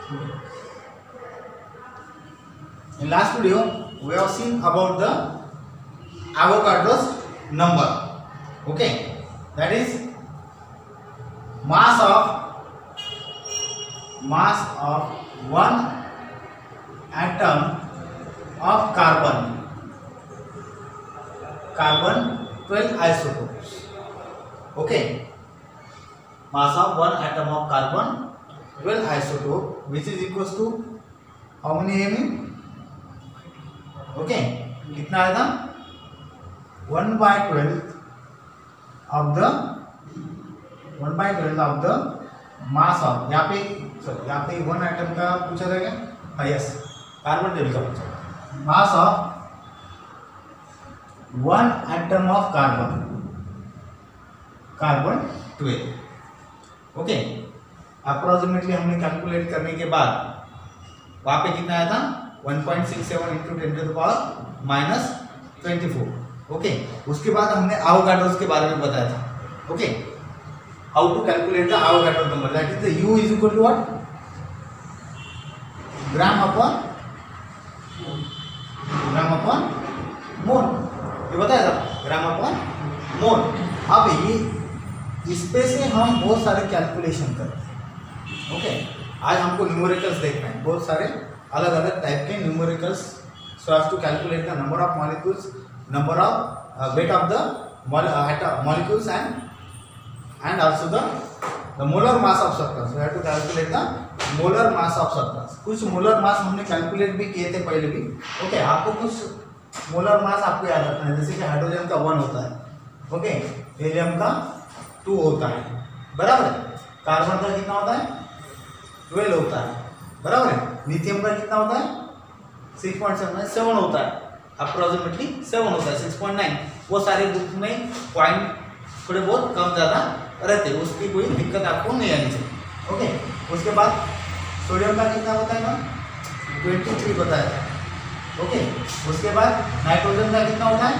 In last video, we have seen about the Avogadro's number. Okay, that is mass of one atom of carbon 12 isotopes. Okay, mass of one atom of carbon 12 isotope, which is equals to how many m? Okay कितना आएगा 1/12 of the mass of, यहाँ पे one item का पूछा था क्या? हाँ yes, carbon 12 का पूछा। Mass of one atom of carbon 12। Okay, approximately हमने कैलकुलेट करने के बाद वहाँ पे कितना आया था 1.67 इंटू 10⁻⁻24। ओके, उसके बाद हमने एवोगाड्रोस के बारे में बताया था। Okay, how to calculate the Avogadro number, that is the U is equal to what? Gram upon mole, ये बताया था, ग्राम अपॉन मोल। अब ये इस पे से हम बहुत सारे कैलकुलेशन करते हैं। ओके, आज हमको न्यूमेरिकल्स देखना है, बहुत सारे अलग अलग टाइप के numericals, so as to calculate the number of molecules, number of weight of the molecules and also the molar mass of substance. We have to calculate the molar mass of substance. कुछ molar mass हमने calculate भी किए थे पहले भी। Okay, आपको कुछ molar मास आपको याद रखना है, जैसे कि हाइड्रोजन का 1 होता है, ओके, हीलियम का 2 होता है, बराबर है। कार्बन का कितना होता है 12 होता है, बराबर है। लिथियम का कितना होता है 6.7 होता है, अप्रोक्सीमेटली 7 होता है, 6.9। वो सारे बुक में पॉइंट थोड़े बहुत कम ज़्यादा रहते हैं, उसकी कोई दिक्कत आपको नहीं आनी चाहिए। ओके, उसके बाद सोडियम का कितना होता है ना 23 बताया था। ओके, उसके बाद नाइट्रोजन का कितना होता है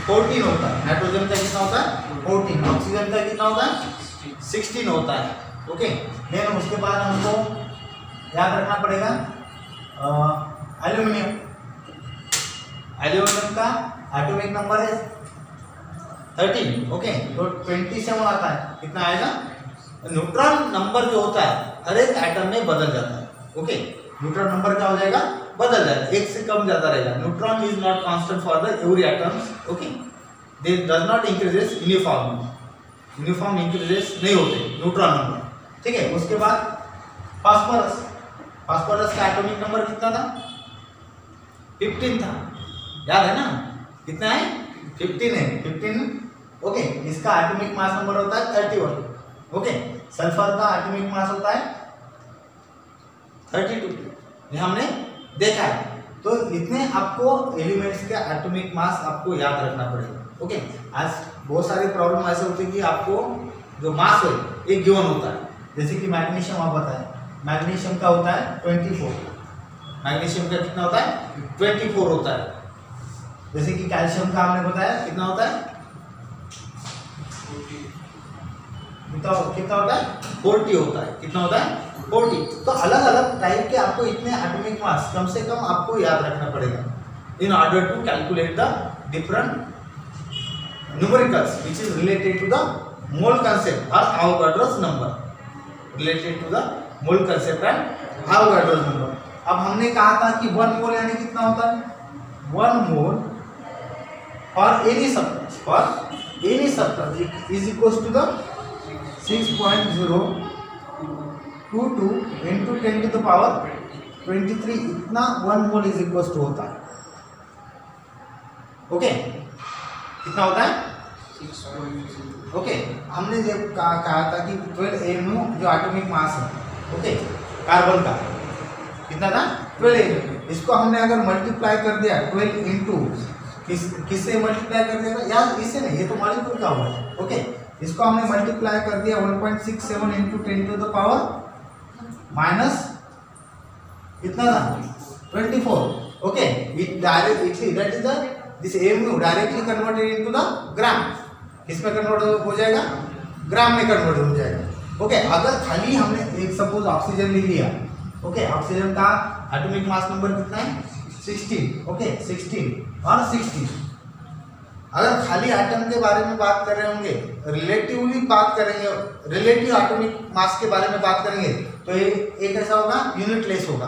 14 होता है। नाइट्रोजन का कितना होता है 14। ऑक्सीजन का कितना होता है 16 होता है। ओके, देन उसके बाद हमको याद रखना पड़ेगा एल्यूमिनियम का एटॉमिक नंबर है 13। ओके, तो 27 आता है, कितना आएगा? न्यूट्रॉन नंबर जो होता है हर एक एटम में बदल जाता है। ओके, न्यूट्रॉन नंबर क्या हो जाएगा? बदल जाएगा, एक से कम ज्यादा रहेगा। Neutron is not constant for the every atoms. Okay, they does not increases uniform increases नहीं होते न्यूट्रॉन नंबर, ठीक है। उसके बाद फास्फोरस का एटॉमिक नंबर कितना था 15 था, याद है ना? कितना है 15 है, 15। ओके, इसका एटॉमिक मास नंबर होता है 31। ओके, सल्फर का एटॉमिक मास होता है 32, ये हमने देखा है। तो इतने आपको एलिमेंट्स का एटॉमिक मास आपको याद रखना पड़ेगा। ओके, आज बहुत सारी प्रॉब्लम ऐसे होती है कि आपको जो मास है एक गिवन होता है, जैसे कि मैग्नीशियम आप बताएं, मैग्नीशियम का होता है 24। मैग्नीशियम का कितना होता है 24 होता है। जैसे कि कैल्शियम का हमने बताया कितना होता है कितना होता है 40 होता है। कितना होता है 40। तो अलग अलग टाइप के आपको इतने एटॉमिक मास कम से कम आपको याद रखना पड़ेगा in order to calculate the different numericals which is related to the mole concept और Avogadro's number, related to the mole concept and Avogadro's number. अब हमने कहा था कि 1 मोल यानी कितना होता है 1 mole for any substance is equals to the 6.022 into 10⁻23। इतना 1 मोल इज इक्वल्स टू होता है। ओके, कितना होता है 6.0। ओके, हमने जब कहा था कि 12 mu जो एटॉमिक मास है, ओके, कार्बन का कितना था 12 mu। इसको हमने अगर मल्टीप्लाई कर दिया 12 इंटू किससे मल्टीप्लाई कर दिया या इससे नहीं, ये तो मॉलिक्यूल का हुआ है। ओके, इसको हमने मल्टीप्लाई कर दिया 1.67 इंटू 10⁻⁻ कितना था 24। Okay, it directly that is the this mu directly converted into the gram. किस में कन्वर्ट हो जाएगा ग्राम में कन्वर्ट हो जाएगा। ओके, अगर खाली हमने एक सपोज ऑक्सीजन ले लिया, ओके, ऑक्सीजन का एटॉमिक मास नंबर कितना है 16, ओके 16 और 16। अगर खाली एटम के बारे में बात कर रहे होंगे, रिलेटिवली बात करेंगे, रिलेटिव एटॉमिक मास के बारे में बात करेंगे, तो ये कैसा होगा, यूनिटलेस होगा।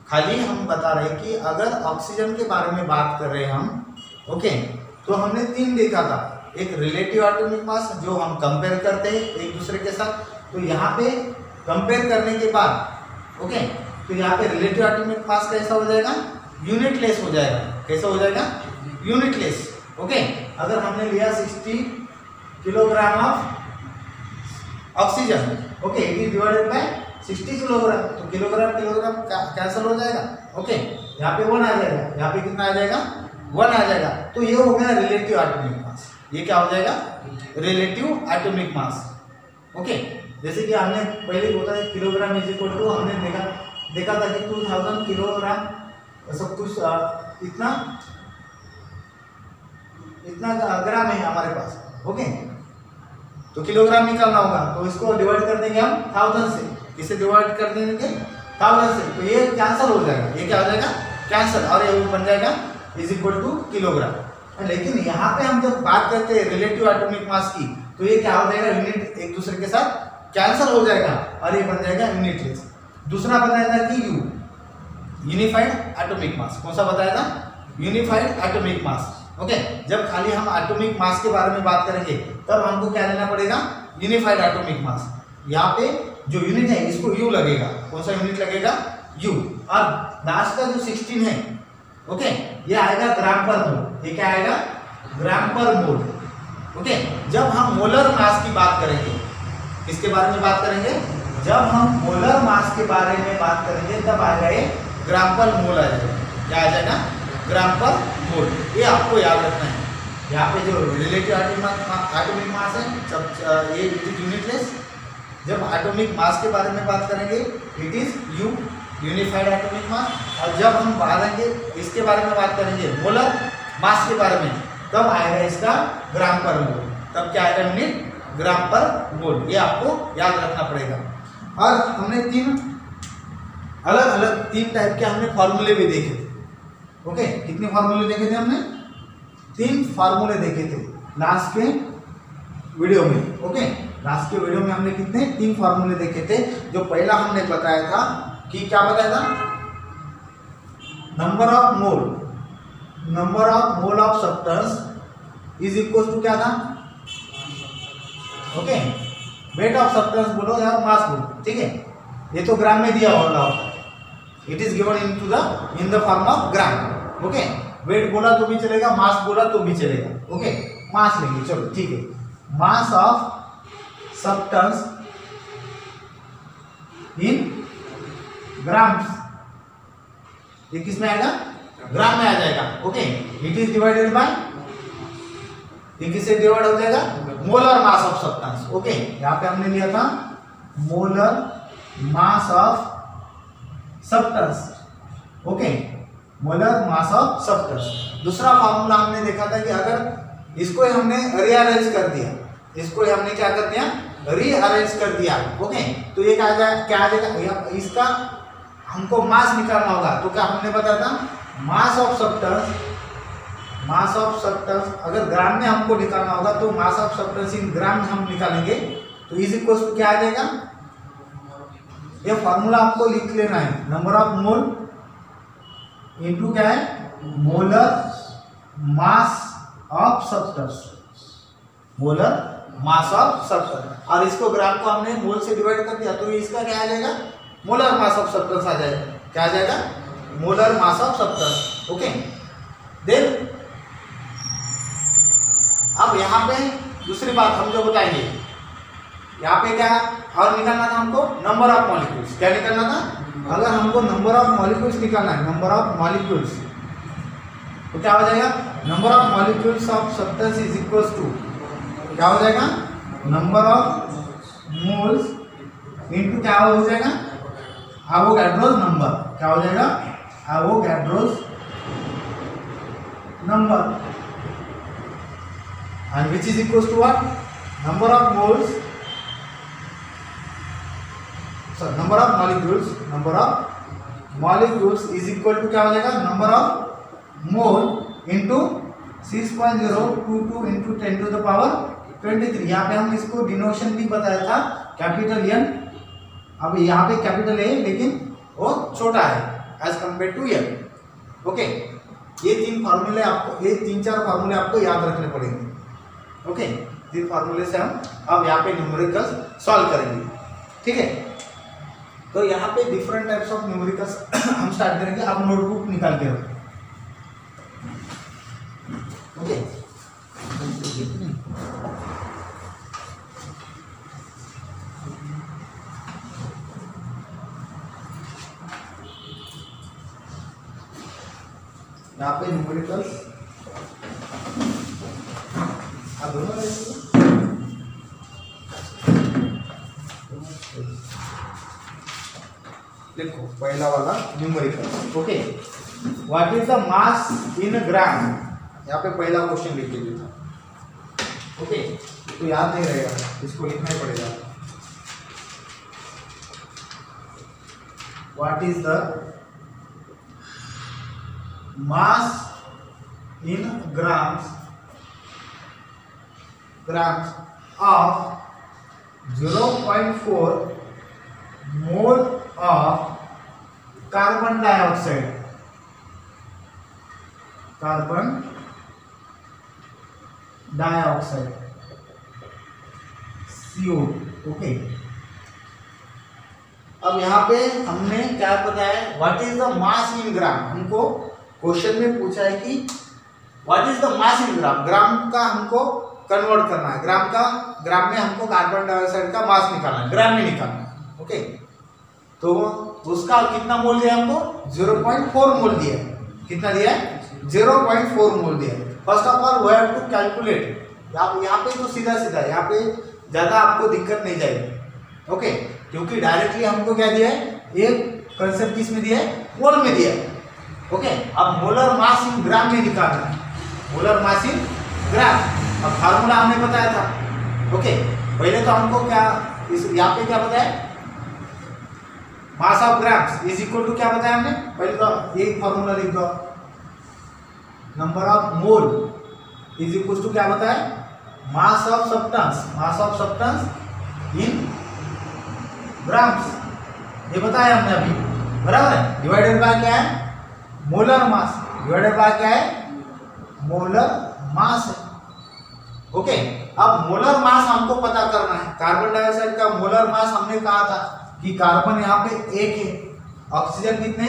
खाली हम बता रहे हैं कि अगर ऑक्सीजन के बारे में बात कर रहे हैं हम, ओके, तो हमने 3 देखा था, एक रिलेटिव एटॉमिक मास जो हम कंपेयर करते हैं एक दूसरे के साथ, तो यहाँ पे कंपेयर करने के बाद, ओके, तो यहाँ पे रिलेटिव एटॉमिक मास कैसा हो जाएगा, यूनिटलेस हो जाएगा। कैसा हो जाएगा, यूनिटलेस। ओके, अगर हमने लिया 60 kilogram of oxygen, okay, it is divided by 60 kilogram, तो किलोग्राम किलोग्राम कैंसिल हो जाएगा। ओके, यहाँ पे 1 आ जाएगा, यहाँ पे कितना आ जाएगा, 1 आ जाएगा। तो ये हो गया रिलेटिव एटॉमिक मास। ये क्या हो जाएगा, रिलेटिव एटॉमिक मास। ओके, जैसे कि हमने पहले बोला है किलोग्राम इज इक्वल टू, हमने देखा था कि 2000 किलोग्राम सब कुछ इतना ग्राम है हमारे पास। ओके, तो किलोग्राम निकालना होगा, तो इसको डिवाइड कर देंगे हम 1000 से। किसे डिवाइड कर देंगे, 1000 से, तो ये कैंसिल हो जाएगा, ये क्या हो जाएगा, कैंसिल, और ये बन जाएगा इज इक्वल टू किलोग्राम। लेकिन यहाँ पे हम जब बात करते हैं रिलेटिव एटॉमिक मास की, तो ये क्या हो जाएगा, यूनिट एक दूसरे के साथ कैंसिल हो जाएगा और ये बन जाएगा यूनिटलेस। दूसरा बताया था कि यूनिफाइड एटॉमिक मास। कौन सा बताया था, यूनिफाइड एटॉमिक मास। ओके, जब खाली हम एटॉमिक मास के बारे में बात करेंगे तब हमको क्या लेना पड़ेगा, यूनिफाइड एटॉमिक मास। यहाँ पे जो यूनिट है इसको यू लगेगा। कौन सा यूनिट लगेगा, यू। और लास्ट का जो 16 है, ओके, ये आएगा ग्राम पर मोल। ये क्या आएगा, ग्राम पर मोल। ओके, जब हम मोलर मास की बात करेंगे, किसके बारे में बात करेंगे, जब हम मोलर मास के बारे में बात करेंगे तब आएगा ये ग्राम पर मोल आ जाएगा। क्या आ जाएगा, ग्राम पर मोल। ये आपको याद रखना है। यहाँ पे जो रिलेटिव एटॉमिक मास है, जब ये इट इज यूनिटलेस। जब एटॉमिक मास के बारे में बात करेंगे it is you, unified atomic mass. और जब हम बात इसके बारे में बात करेंगे मोलर मास के बारे में, तब आएगा इसका ग्राम पर मोल। तब क्या आएगा, यूनिट ग्राम पर मोल। ये आपको याद रखना पड़ेगा। और हमने 3 अलग टाइप के हमने फॉर्मूले भी देखे थे। ओके, कितने फार्मूले देखे थे हमने, 3 फार्मूले देखे थे लास्ट के वीडियो में। ओके, लास्ट के वीडियो में हमने कितने 3 फार्मूले देखे थे। जो पहला हमने बताया था कि क्या बताया था, number of mole of substance is equal to क्या था, ओके, वेट ऑफ सब्सटेंस बोलो या मास बोलो, ठीक है। ये तो ग्राम में दिया होता है, it is given in the form of gram. Okay, weight बोला तो भी चलेगा, मास बोला तो भी चलेगा। ओके, मास लेंगे, चलो ठीक है। Mass of substance in grams, ये किस में आएगा, ग्राम में आ जाएगा। Okay, it is divided by, ये किससे डिवाइड हो जाएगा, molar mass of substance. Okay, यहाँ पे हमने लिया था molar mass of substance. Okay, molar mass of substance. दूसरा फार्मूला हमने देखा था कि अगर इसको हमने रीअरेंज कर दिया, इसको हमने क्या कर दिया, रीअरेंज कर दिया। ओके, तो ये क्या आ जाएगा, इसका हमको मास निकालना होगा। तो क्या हमने बताया था, मास ऑफ सब्सटेंस अगर ग्राम में हमको निकालना होगा तो मास ऑफ सब्सटेंस इन ग्राम हम निकालेंगे, तो इज इक्वल टू क्या आ जाएगा, ये फॉर्मूला आपको लिख लेना है, नंबर ऑफ मोल इनटू क्या है, molar mass of substance, molar mass of substance. और इसको ग्राम को हमने मोल से डिवाइड कर दिया, तो इसका क्या आ जाएगा, मोलर मास ऑफ सब्सटेंस आ जाएगा। क्या आ जाएगा, molar mass of substance. Okay, then अब यहाँ पे दूसरी बात हम जो बताएंगे, यहाँ पे क्या और निकालना था हमको, नंबर ऑफ मॉलिक्यूल्स। क्या निकालना था, अगर हमको नंबर ऑफ मॉलिक्यूल्स निकालना है, नंबर ऑफ मॉलिक्यूल्स, तो क्या हो जाएगा, number of molecules of substance is equal to क्या हो जाएगा, नंबर ऑफ मोल्स इनटू क्या हो जाएगा, एवोगैड्रोस नंबर। क्या हो जाएगा, Avogadro's number, and which is equals to what, number of moles number of molecules is equal to क्या हो जाएगा, number of mole into 6.022 into 10 to the power 23। यहाँ पे हम इसको डिनोशन भी बताया था कैपिटल एन, अब यहाँ पे कैपिटल ए लेकिन वो छोटा है as compare to N. Okay, ये तीन फार्मूले आपको, ये 3-4 फार्मूले आपको याद रखने पड़ेंगे। ओके, 3 फार्मूले से हम अब यहाँ पे न्यूमेरिकल्स सॉल्व करेंगे। ठीक है, तो यहाँ पे डिफरेंट टाइप्स ऑफ न्यूमेरिकल्स हम स्टार्ट करेंगे। आप नोटबुक निकाल के रखो। ओके, यहाँ पे न्यूमेरिकल्स आप दोनों देखो, पहला वाला numerical. Okay, what is the mass in gram, यहाँ पे पहला क्वेश्चन लिख लीजिए। ओके, तो याद नहीं रहेगा, इसको लिखना ही पड़ेगा। What is the mass in grams of 0.4 mole of carbon dioxide, CO। Okay, अब यहाँ पे हमने क्या बताया, what is the mass in ग्राम। हमको क्वेश्चन में पूछा है कि what is the mass in gram, ग्राम का हमको कन्वर्ट करना है, ग्राम में हमको कार्बन डाइऑक्साइड का मास निकालना है, ग्राम में निकालना है। ओके, तो उसका कितना मोल दिया हमको, 0.4 मोल दिया। कितना दिया है, 0.4 मोल दिया। First of all we have to calculate. आप यहाँ पे तो सीधा यहाँ पे ज्यादा आपको दिक्कत नहीं जाएगी। ओके, क्योंकि डायरेक्टली हमको क्या दिया है, एक कंसेप्ट किस में दिया है, मोल में दिया है। ओके, अब मोलर मास इन ग्राम में निकालना है, मोलर मास इन ग्राम। अब फार्मूला हमने बताया था। ओके, पहले तो हमको क्या इस यहाँ पे क्या बताया, mass of grams is equal to क्या बताया हमने, पहले तो एक फार्मूला लिख दो, number of mole is equal to क्या बताया, mass of substance in grams, ये बताया हमने अभी, बराबर है। डिवाइडेड बाय क्या है, मोलर मास, डिवाइडेड बाय क्या है, मोलर मास है। ओके, अब मोलर मास हमको पता करना है। कार्बन डाइऑक्साइड का मोलर मास हमने कहा था कि कार्बन यहाँ पे 1 है, ऑक्सीजन कितने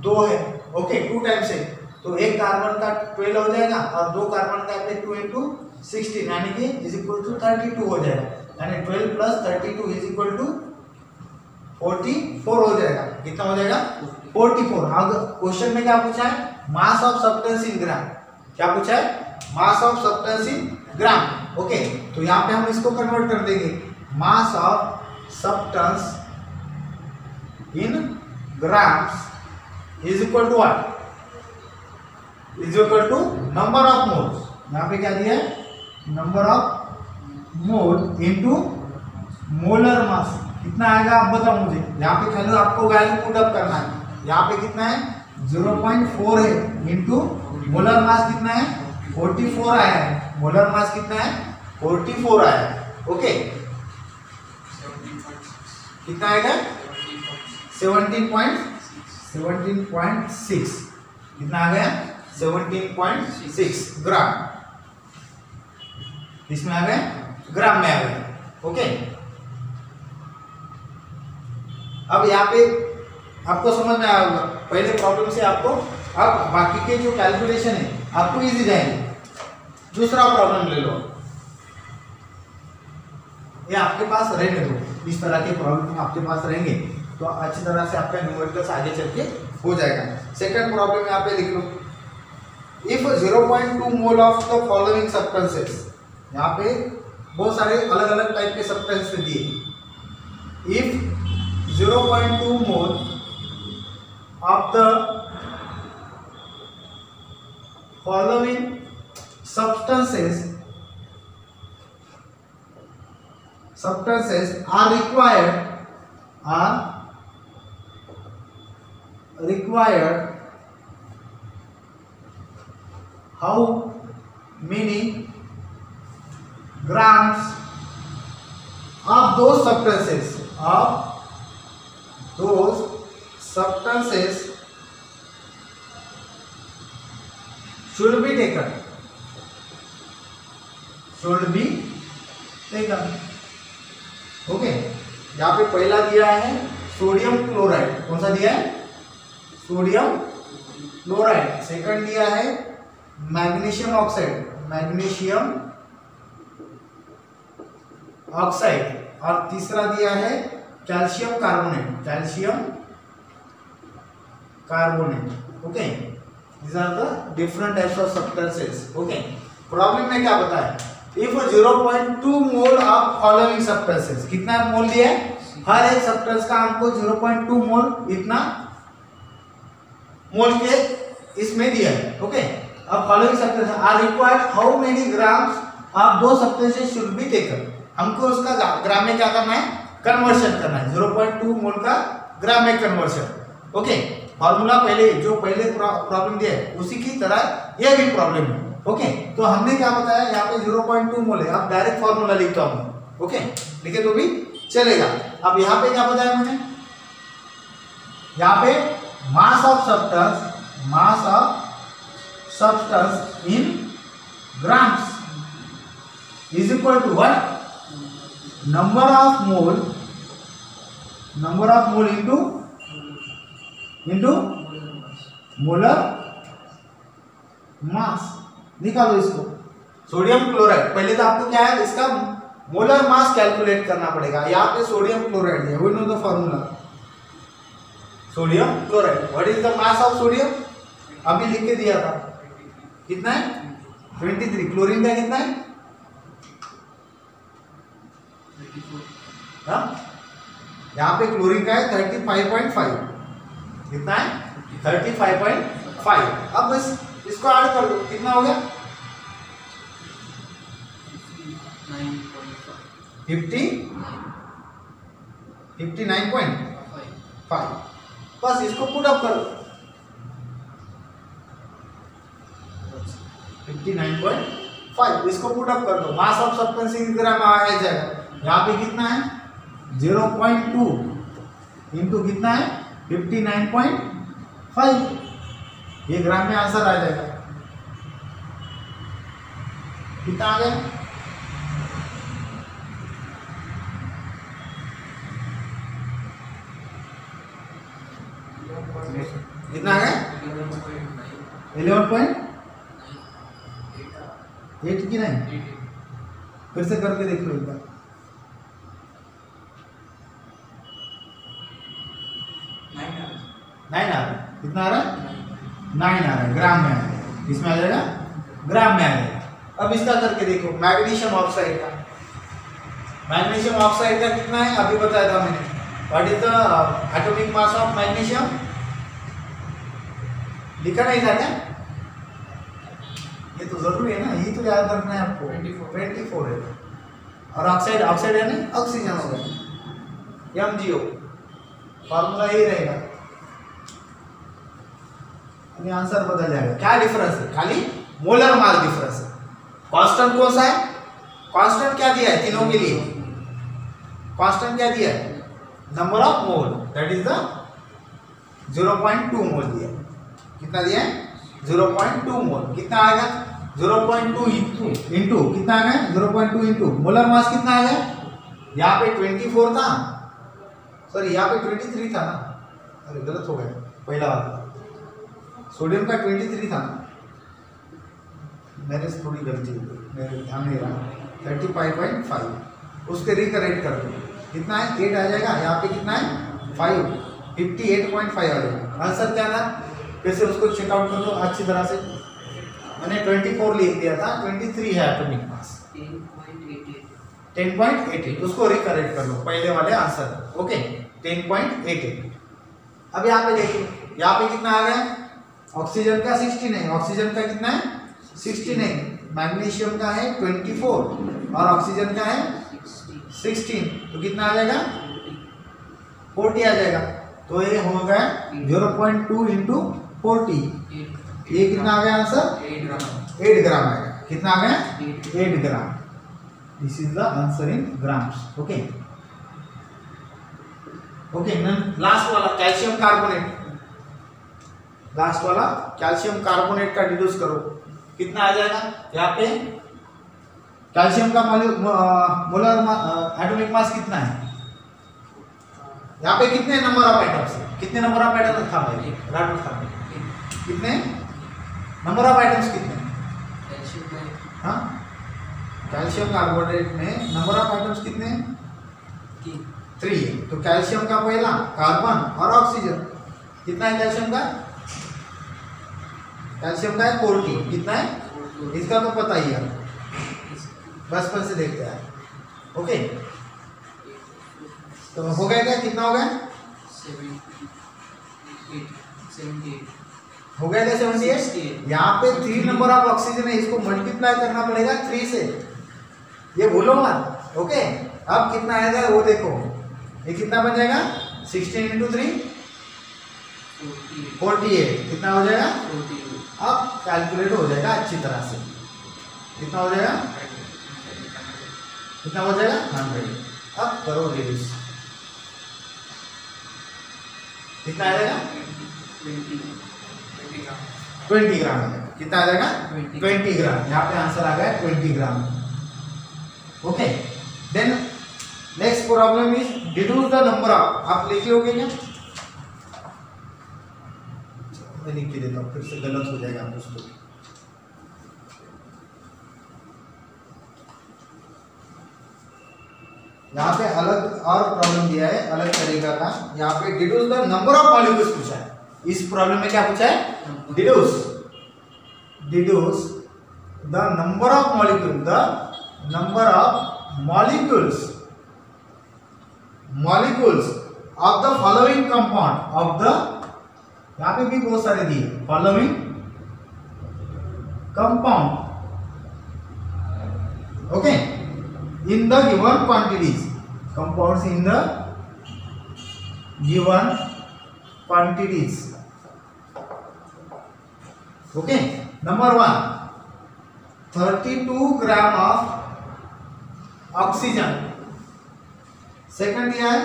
2 है। ओके, 2 टाइम्स है, तो एक कार्बन का 12 हो जाएगा और 2 कार्बन का 2 इंटू 16 यानी कि इज इक्वल टू 32 हो जाएगा, यानी 12 प्लस 32 इज इक्वल टू 44 हो जाएगा। कितना हो जाएगा, 44। अगर क्वेश्चन में क्या पूछा है, मास ऑफ सब्सटेंस इन ग्राम, क्या पूछा है, mass of substance in gram. Okay, तो यहाँ पे हम इसको कन्वर्ट कर देंगे, mass of substance in grams is equal to what, is equal to number of moles. यहाँ पे क्या दिया है, number of mole into molar mass. कितना आएगा आप बताओ मुझे, यहाँ पे खाली आपको वैल्यू पुट अप करना है। यहाँ पे कितना है, 0.4 है, इंटू मोलर मास कितना है, 44 आया है। मोलर मास कितना है, 44 आया है। ओके, कितना आएगा, 17.6। कितना आ गया, 17.6 ग्राम, इसमें आ गया, ग्राम में आ गया। ओके, अब यहाँ पे आपको समझ में आया होगा, पहले प्रॉब्लम से आपको, अब बाकी के जो कैलकुलेशन है आपको इजी जाएंगे। दूसरा प्रॉब्लम ले लो, ये आपके पास रहने दो, इस तरह के प्रॉब्लम आपके पास रहेंगे तो अच्छी तरह से आपका न्यूमेरिकल्स आगे चल के हो जाएगा। सेकंड प्रॉब्लम यहाँ पे लिख लो, if 0.2 mole of the following substances, यहाँ पे बहुत सारे अलग अलग टाइप के सब्सटेंस दिए। If 0.2 mole of the following substances are are required, how many grams of those substances should be taken, okay. यहाँ पे पहला दिया है सोडियम क्लोराइड, कौन सा दिया है? Sodium chloride. सेकंड दिया है मैग्नीशियम ऑक्साइड, और तीसरा दिया है calcium carbonate, okay. These are the different types of substances, okay। Problem में क्या बताया? If 0.2 mole of following substances, कितना मोल दिया है? हर एक सब्सटेंस का हमको 0.2 मोल इतना मोल के इसमें दिया है, ओके। अब following substances are required, how many grams of दो सब्सटेंसेस शुड बी टेकन, हमको उसका ग्राम में क्या करना है? कन्वर्शन करना है। 0.2 मोल का ग्राम में कन्वर्शन, ओके। फॉर्मूला जो पहले प्रॉब्लम दिया है उसी की तरह ये भी प्रॉब्लम है, ओके। तो हमने क्या बताया? यहाँ पे 0.2 मोल है, अब डायरेक्ट फॉर्मूला लिखता हूँ, ओके, लिखे तो भी चलेगा। अब यहाँ पे क्या बताया मैंने? यहाँ पे mass of substance in grams is equal to what? Number of mole into molar mass. निकालो इसको। सोडियम क्लोराइड, पहले तो आपको क्या है? इसका मोलर मास कैलकुलेट करना पड़ेगा। यहाँ पे सोडियम क्लोराइड है, we know the formula sodium chloride. What is the mass of sodium? अभी लिख के दिया था, कितना है? 23। क्लोरीन का कितना है? हाँ, यहाँ पे क्लोरीन का है 35.5। कितना है? 35.5। अब बस इसको ऐड कर दो, कितना हो गया? 59.5। बस इसको पुट अप कर दो, 59.5 इसको पुट अप कर दो। मास ऑफ सब्सटेंस इन ग्राम आ जाएगा। यहाँ पे कितना है? 0.2 इंटू कितना है? 59.5। ये ग्राम में आंसर आ जाएगा। कितना आ गया? कितना आ गया? 11.8 की नहीं? फिर से करके देख लो एक बार। 9 आ रहा है। कितना आ रहा है? 9 आ रहा है, ग्राम में आ रहा है। इसमें आ जाएगा, ग्राम में आ जाएगा। अब इसका करके देखो मैग्नीशियम ऑक्साइड का। मैग्नीशियम ऑक्साइड का कितना है? अभी बताया था मैंने। What is the atomic mass of magnesium? लिखा नहीं था क्या? ये तो जरूरी है ना, यही तो याद रखना है आपको। 24 है। और ऑक्साइड है नहीं, ऑक्सीजन होगा, MgO। फॉर्मूला यही रहेगा। अभी आंसर बदल जाएगा। क्या डिफरेंस है? खाली मोलर मास डिफरेंस है। कांस्टेंट कौन सा है? कांस्टेंट क्या दिया है तीनों के लिए? कांस्टेंट क्या दिया है? Number of mole, that is the 0.2 मोल दिया। कितना दिया है? 0.2 मोल। कितना आएगा? 0.2 इंटू कितना आ गया? 0.2 इंटू मोलर मास कितना आ गया? यहाँ पे 24 था, सॉरी यहाँ पे 23 था ना। अरे गलत हो गया, पहला वाला सोडियम का 23 था ना, मेरे से थोड़ी गलती हो गई, मेरे ध्यान नहीं रहा। 35.5 उसके रिकरेक्ट कर दो। कितना है? 8 आ जाएगा। यहाँ पे कितना है? 5, 58.5 आ जाएगा। आंसर क्या था? कैसे उसको चेकआउट कर लो अच्छी तरह से। मैंने 24 लिख दिया था, 23 है एटॉमिक मास। 10.88 उसको रिकरेक्ट कर लो पहले वाले आंसर, ओके। 10.88। अब यहाँ पे देखिए, यहाँ पे कितना आ गया? ऑक्सीजन का 16 है। ऑक्सीजन का कितना है? 16 है। मैग्नीशियम का है 24 और ऑक्सीजन का है 16, तो कितना आ जाएगा? 40 आ जाएगा। तो ये हो गया 0.2 इंटू 40, ये कितना आ गया आंसर? 8 ग्राम आएगा। कितना आ गया? 8 gram. This is the answer in grams. Okay okay. Last वाला कैल्शियम कार्बोनेट, लास्ट वाला कैल्शियम कार्बोनेट का डिड्यूस करो, कितना आ जाएगा? यहाँ पे कैल्शियम का मोलर एटॉमिक मास कितना है? यहाँ पे कितने नंबर ऑफ एटम्स है? कितने नंबर ऑफ एटम्स था भाई? राइट था कितने नंबर ऑफ एटम्स कितने? हाँ, कैल्शियम कार्बोनेट में नंबर ऑफ एटम्स कितने? 3 है। तो कैल्शियम का पहला कार्बन और ऑक्सीजन, कितना है कैल्शियम का? कैल्शियम का है 40। कितना है? इसका तो पता ही है, बचपन से देखते हैं। ओके, तो हो गया क्या? कितना हो गया? 78 हो गया क्या? 78। यहाँ पे 3 नंबर ऑफ ऑक्सीजन है, इसको मल्टीप्लाई करना पड़ेगा 3 से, ये भूलो मत। ओके, अब कितना आएगा वो देखो, ये कितना बन जाएगा? 16 इंटू 3 48। कितना हो जाएगा? 42। अब कैलकुलेट हो जाएगा अच्छी तरह से। कितना हो जाएगा? कितना हो जाएगा? 100। अब करो रिड्यूस, कितना आ जाएगा? 20 ग्राम आ जाएगा। कितना आ जाएगा? 20 ग्राम। यहाँ पे आंसर आ गया 20 gram. Okay, then next problem is deduce the number of. आप लिख लोगे क्या? मैं लिख के देता हूँ, फिर से गलत हो जाएगा कुछ तो। यहाँ पे अलग और प्रॉब्लम दिया है, अलग तरीका का। यहाँ पे deduce the number of molecules पूछा है। इस प्रॉब्लम में क्या पूछा है? Deduce the number of molecule, the number of molecules of the following compound of the, यहाँ पे भी बहुत सारे दिए, following compound, okay, in the given quantities, compounds in the given quantities. Okay, number 1, 32 gram of oxygen. Second दिया है,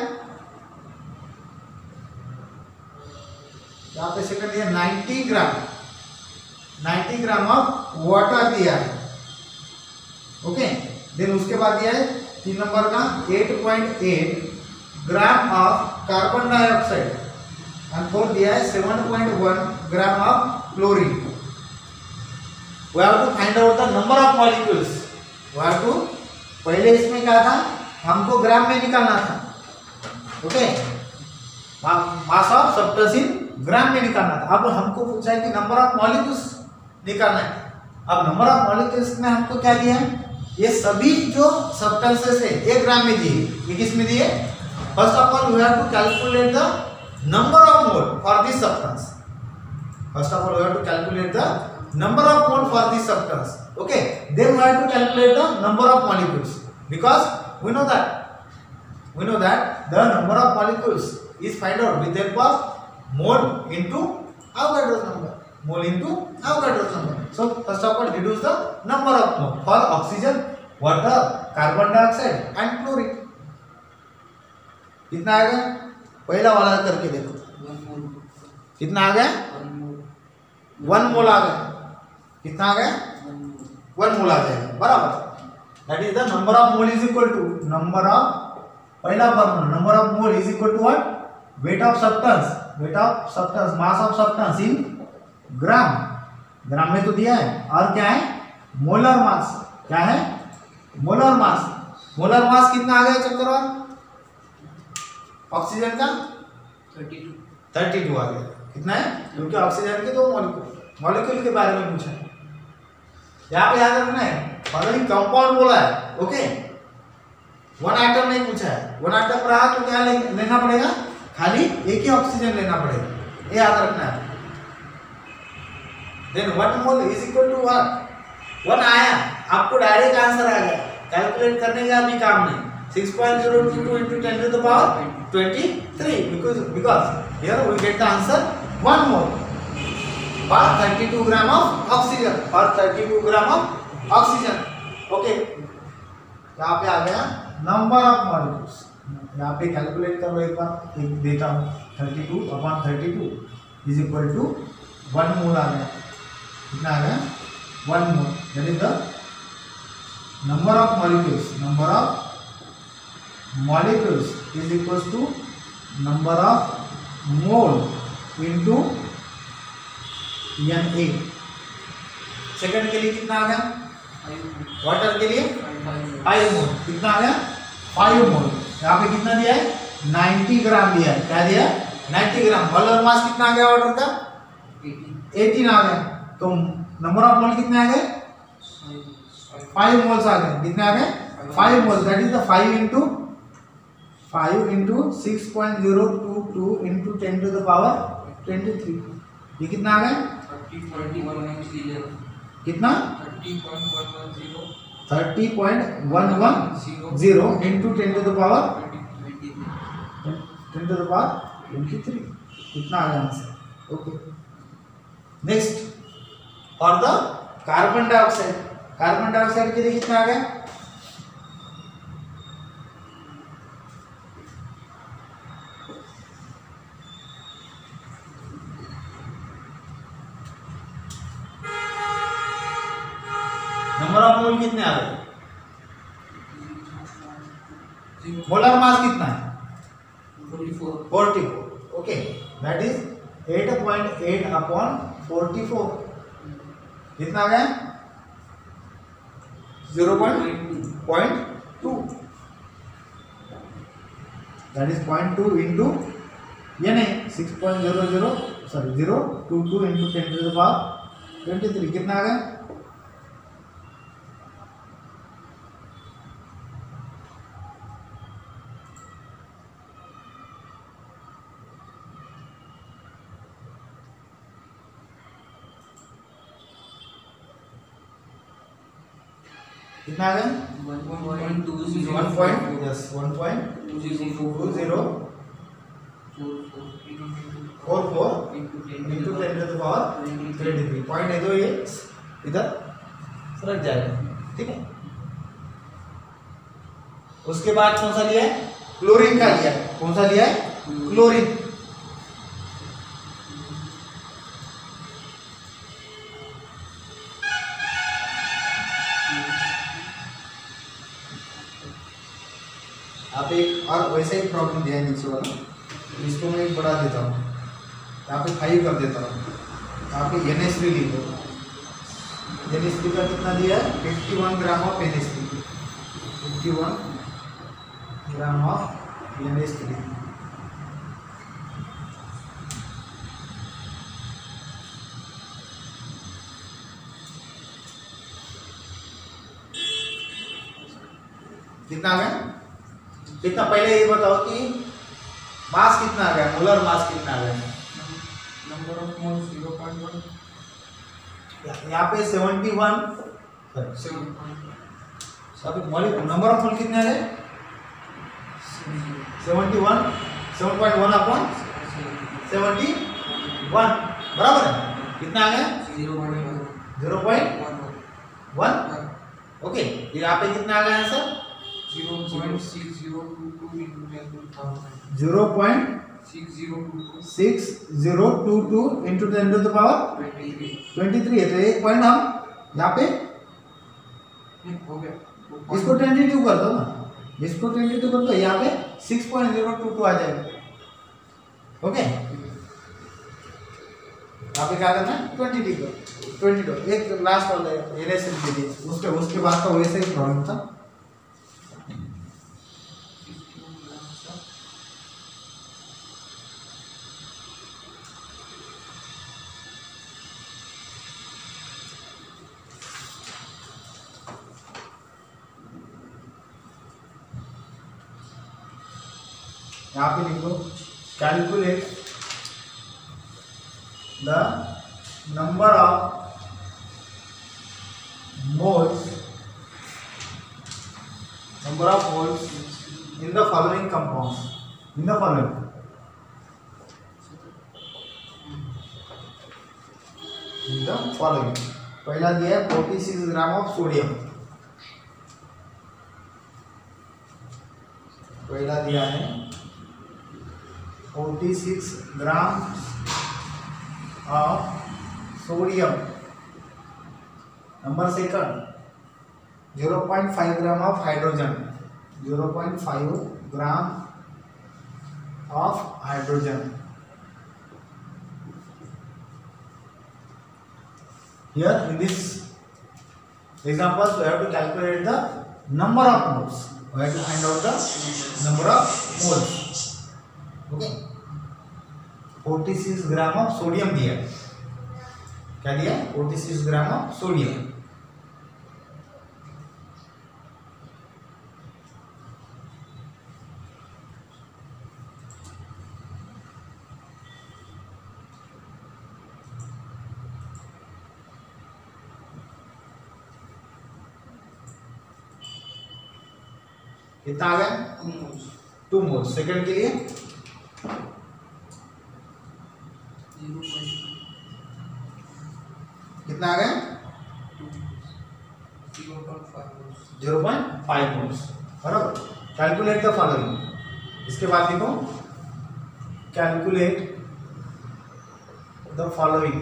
यहाँ पे सेकंड दिया 90 ग्राम ऑफ वाटर दिया है। ओके, देन उसके बाद दिया है 3 नंबर का 8.8 gram of carbon dioxide and 4 दिया है 7.1 gram of chlorine. We have to find out the number of molecules. We have to, पहले इसमें क्या था, हमको ग्राम में निकालना था। Okay, mass of substance in gram में निकालना था। अब हमको पूछा है कि नंबर ऑफ मॉलिक्यूल्स निकालना है। अब नंबर ऑफ मॉलिक्यूल्स में हमको क्या दिया है? ये सभी जो सब्सटेंसेस है 1 ग्राम में दिए। ये किस में दिए? First of all we have to calculate the number of mole for this substance. First of all we have to calculate the number of mole for this substance. Okay, then we have to calculate the number of molecules, because we know that the number of molecules is find out with help of mole into Avogadro's number. Mole into Avogadro's number. So first of all, deduce the number of mole for oxygen, water, carbon dioxide and chlorine. कितना आ गया? पहला वाला करके देखो, कितना आ गया? 1 मोल आ गया। कितना आ गया? 1 मोल आ जाएगा, बराबर। That is the number of mole is equal to number of, पहला formula, number of mole is equal to what? Weight of substance, mass of substance in gram. Gram में तो दिया है, और क्या है? Molar mass. क्या है? मोलर मास। मोलर मास कितना आ गया चक्रवाल? ऑक्सीजन का 32 आ गया। कितना है? क्योंकि ऑक्सीजन के 2 मॉलिक्यूल के बारे में पूछा है। यहाँ पे याद रखना है, फॉलोइंग कंपाउंड बोला है। ओके, 1 एटम नहीं पूछा है। 1 एटम रहा तो क्या लेना पड़ेगा? खाली एक ही ऑक्सीजन लेना पड़ेगा, ये याद रखना है। Then 1 mole is equal to 1 आया, आपको डायरेक्ट आंसर आ गया। कैलकुलेट करने का भी काम नहीं। 6.022 into 10 to the power 23 because here we get the answer 1 mole for 32 gram of oxygen for 32 gram of oxygen. Okay, यहाँ पे आ गया नंबर ऑफ मॉलिक्यूल्स। यहाँ पे कैलकुलेट करो एक बार, एक देता हूँ 32/32 इज इक्वल टू 1 मोल आ गया। कितना आ गया? 1 mole. That is the number of molecules. Number of molecules is equals to number of mole into Na। Second के लिए कितना आ गया? वाटर के लिए 5 मोल। कितना आ गया? 5 मोल। यहाँ पे कितना दिया है? 90 ग्राम दिया है। क्या दिया है? 90 ग्राम। मोलर मास कितना आ गया वाटर का? 18 आ गया। तो नंबर ऑफ मोल कितने आ गए? 5 मोल्स आ गए। कितने आ गए? 5 moles. That is the 5 into 6.022 into 10 to the power 23। ये कितना आ गया? 30.110 कितना? 30.110 into 10 to the power 10 to the power 23। कितना आ गया answer? Okay, next for the carbon dioxide. Carbon dioxide के लिए कितना आ गया? नंबर ऑफ मोल कितने आ गए? मोलर मास कितना है? 44। Okay, that is 8.8/44। कितना आ गया? 0.2। दैट इज 0.2 इंटू ये नहीं 0.22 इंटू 10 to the power 23। कितना आ गया? कितना आ गया? 1.20 yes 1.2044 into 10 to the power 23। Point है तो ये इधर रख जाएगा। ठीक है, उसके बाद कौन सा लिया है? क्लोरीन का लिया है। कौन सा लिया है? क्लोरीन। आप एक और वैसा ही प्रॉब्लम दिया है नीचे वाला, इसको मैं एक बढ़ा देता हूँ, यहाँ पे 5 कर देता हूँ। यहाँ पे NH3 लिख दो। NH3 का कितना दिया है? 51 gram of NH3। 51 gram of NH3। कितना आ गया? कितना? पहले ये बताओ कि मास कितना आ गया? मोलर मास कितना आ गया? नंबर ऑफ मोल 0.1 यहाँ पे 71। मॉलिक्यूल नंबर ऑफ मोल कितने आ गए? 7.1 अपॉन 71 बराबर है। कितना आ गया? 0.1। ओके, यहाँ पे कितना आ गया answer? 0.6022 into 10 to the power 0.6022 into 10 to the power 23 है। तो एक पॉइंट हम यहाँ पे हो गया। इसको 22 कर दो ना, इसको 22 कर दो, यहाँ पे 6.022 आ जाएगा। ओके, यहाँ पे क्या करना है? 22। एक लास्ट वाला NH3 दे दिए, उसके बाद का वैसे ही प्रॉब्लम था। यहाँ पे लिखो calculate the number of moles number of moles in the following compounds. In the following. In the following. पहला दिया है 46 ग्राम ऑफ सोडियम. पहला दिया है 46 gram of sodium. Number second 0.5 gram of hydrogen. 0.5 gram of hydrogen. Here in this example we have to calculate the number of moles. We have to find out the number of moles. Okay. 46 gram of sodium दिया. क्या दिया? 46 gram of sodium. कितना आ गया? 2 मोल. Second के लिए 0.5 कितना आ गया? 0.5 मोल्स. बराबर. Calculate the following. इसके बाद लिखो calculate the following.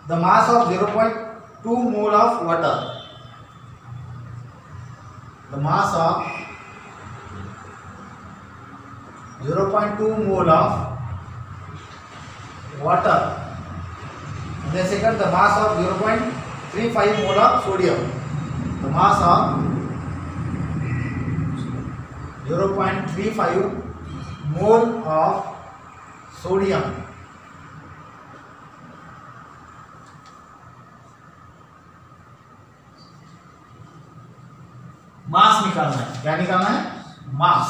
The mass of 0.2 mole of water. The mass of 0.2 mole of water. And then second, the mass of 0.35 mole of sodium. The mass of 0.35 mole of sodium. मास निकालना है. क्या निकालना है? मास.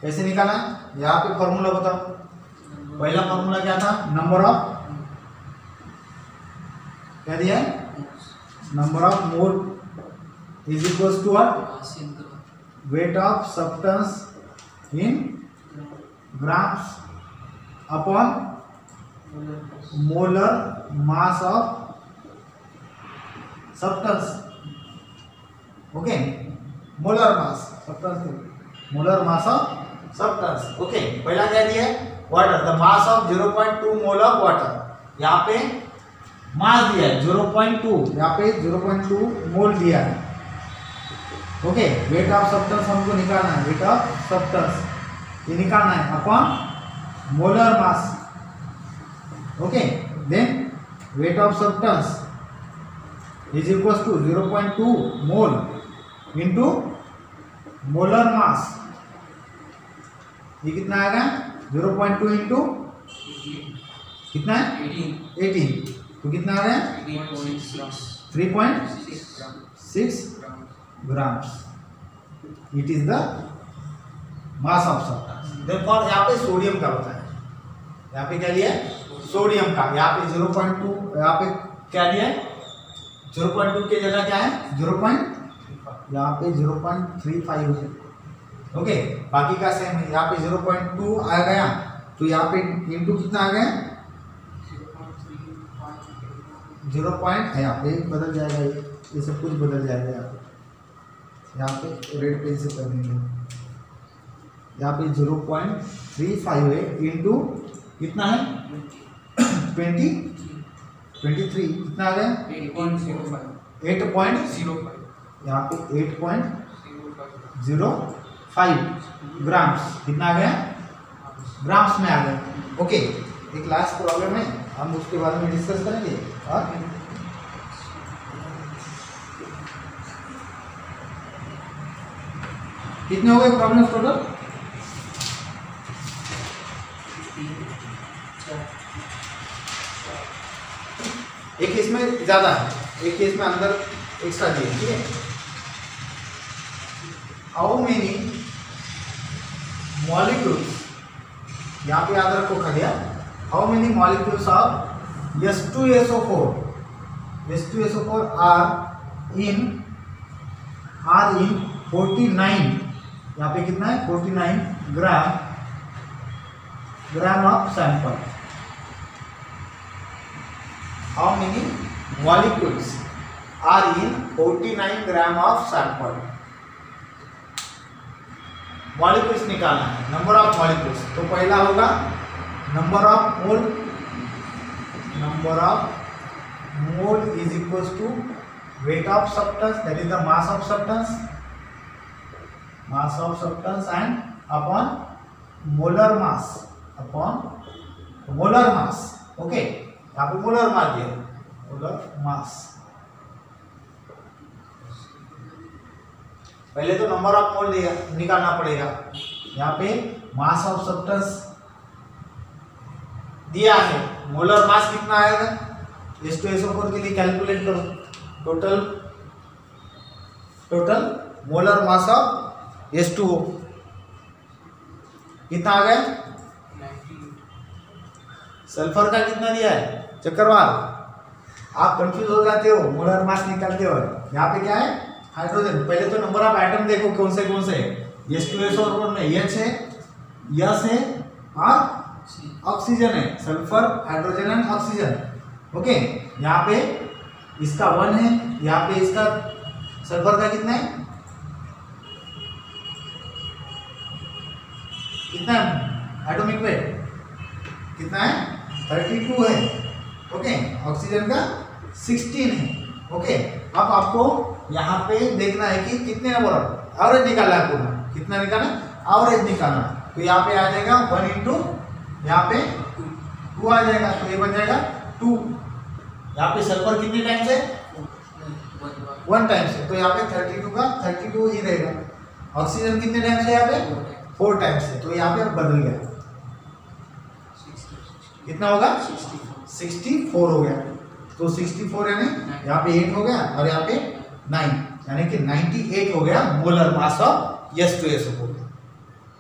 कैसे निकालना है? यहाँ पे फॉर्मूला बताओ. पहला फॉर्मूला क्या था? नंबर ऑफ, क्या दिया है? Number of mole is equal to what? Weight of substance in grams upon molar mass of substance. Okay. Molar mass substance, molar mass of substance. Okay. पहला क्या दिया है? Water. The mass of 0.2 mole of water. यहाँ पे मास दिया है 0.2. यहाँ पे 0.2 मोल दिया है. ओके. वेट ऑफ सब्सटेंस हमको निकालना है. वेट ऑफ सब्सटेंस ये निकालना है upon molar mass. Okay. Then weight of substance is equal to 0.2 mole into molar mass. ये कितना आएगा? 0.2 इंटू कितना है? 18. तो कितना आ रहा है? 3.6 grams. It is the mass of substance. देखो यहाँ पे सोडियम का बताया. यहाँ पे क्या लिया है? सोडियम का. यहाँ पे 0.2. यहाँ पे क्या लिया है? 0.2 की जगह क्या है? 0. यहाँ पे 0.35 है. ओके. बाकी का सेम है. यहाँ पे 0.2 आ गया तो यहाँ पे इंटू कितना आ गया? 0 पॉइंट है. यहाँ पे बदल जाएगा. ये सब कुछ बदल जाएगा. यहाँ पे रेड पेज से कर देंगे. यहाँ पे 0.35 है इंटू कितना है? 23. कितना आ गया? 8.05. यहाँ पे 8.05 ग्राम्स. कितना आ गया? ग्राम्स में आ गया. ओके. एक लास्ट प्रॉब्लम है, हम उसके बारे में डिस्कस करेंगे. और कितने हो गए प्रॉब्लम्स टोटल? एक केस में ज़्यादा है, एक केस में अंदर एक्स्ट्रा दिए, ठीक है। हाउ मेनी मॉलिक्यूल्स, यहाँ पे याद रखो खड़िया, how many molecules of H2SO4 are in 49, यहाँ पे कितना है 49 gram of sample. How many molecules are in 49 gram of sample. Molecules निकालना है, नंबर ऑफ मॉलिक्यूल्स। तो पहला होगा number of mole is equals to weight of substance, that is the mass of substance and upon molar mass, okay, यहाँ पे molar mass दिया, molar mass. पहले तो नंबर ऑफ मोल निकालना पड़ेगा। यहाँ पे मास ऑफ सब्सटेंस दिया है, मोलर मास कितना आएगा H2SO4 के लिए कैलकुलेट करो। Total molar mass of H2O कितना आ गया? 98। सल्फर का कितना दिया है चक्रवाल? आप कंफ्यूज हो जाते हो मोलर मास निकालते हो। यहाँ पे क्या है हाइड्रोजन। पहले तो नंबर ऑफ एटम देखो कौन से H2SO4 में H है, S है और ऑक्सीजन है, sulphur hydrogen and oxygen, okay. यहाँ पे इसका 1 है, यहाँ पे इसका सल्फर का कितना है, कितना है एटॉमिक वेट कितना है 32 है, ओके। ऑक्सीजन का 16 है, ओके। अब आपको यहाँ पे देखना है कि कितने नंबर एवरेज निकालना है पूरा, कितना निकालना है एवरेज निकालना। तो यहाँ पे आ जाएगा 1 इंटू यहाँ पे 2 आ जाएगा, तो ये बन जाएगा 2। यहाँ पे सल्फर कितने टाइम्स है 1 टाइम्स है, तो यहाँ पे 32 का 32 ही रहेगा। ऑक्सीजन कितने टाइम्स है यहाँ पे 4 टाइम्स है, तो यहाँ पे बदल गया, कितना होगा 64 हो गया। तो 64 यानी यहाँ पे 8 हो गया और यहाँ पे 9, यानी कि 98 हो गया molar mass of H2SO4,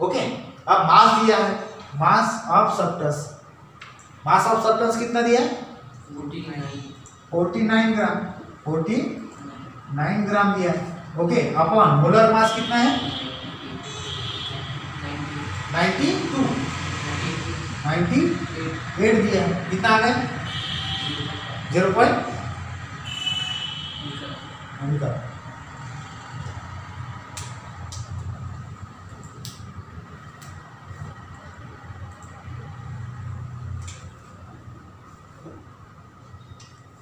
okay. अब मास दिया है, मास ऑफ सब्सटेंस कितना दिया है 49 ग्राम, 49 ग्राम दिया है, ओके। अपॉन मोलर मास कितना है 98 दिया है, कितना आ गया 0.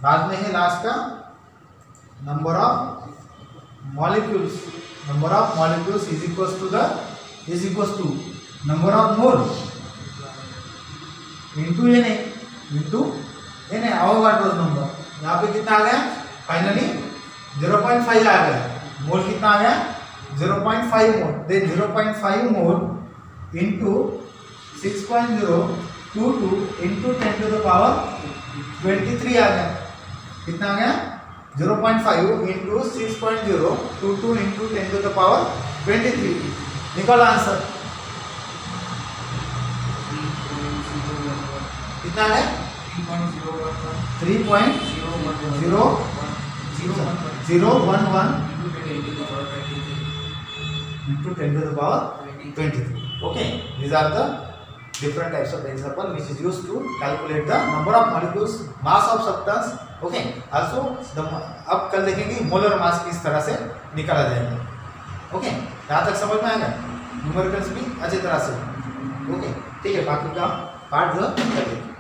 बाद में है लास्ट का number of molecules is equals to number of mole into N Avogadro's number. यहाँ पे कितना आ गया फाइनली 0.5 आ गया, मोल कितना आ गया 0.5 mole. Then 0.5 mole into 6.022 into 10 to the power 23 आ गया, कितना आ गया 0.5 into 6.022 into 10 to the power 23। निकालो आंसर, कितना है 3.011 into 10 to the power 23, okay. These are the different types of example which is used to calculate the number of molecules, mass of substance, okay. Also अब कल देखेंगे molar mass किस तरह से निकाला जाएगा, ओके। यहाँ तक समझ में आएगा, न्यूमेरिकल्स भी अच्छी तरह से, ओके। ठीक है, बाकी का पार्ट जो कर देंगे।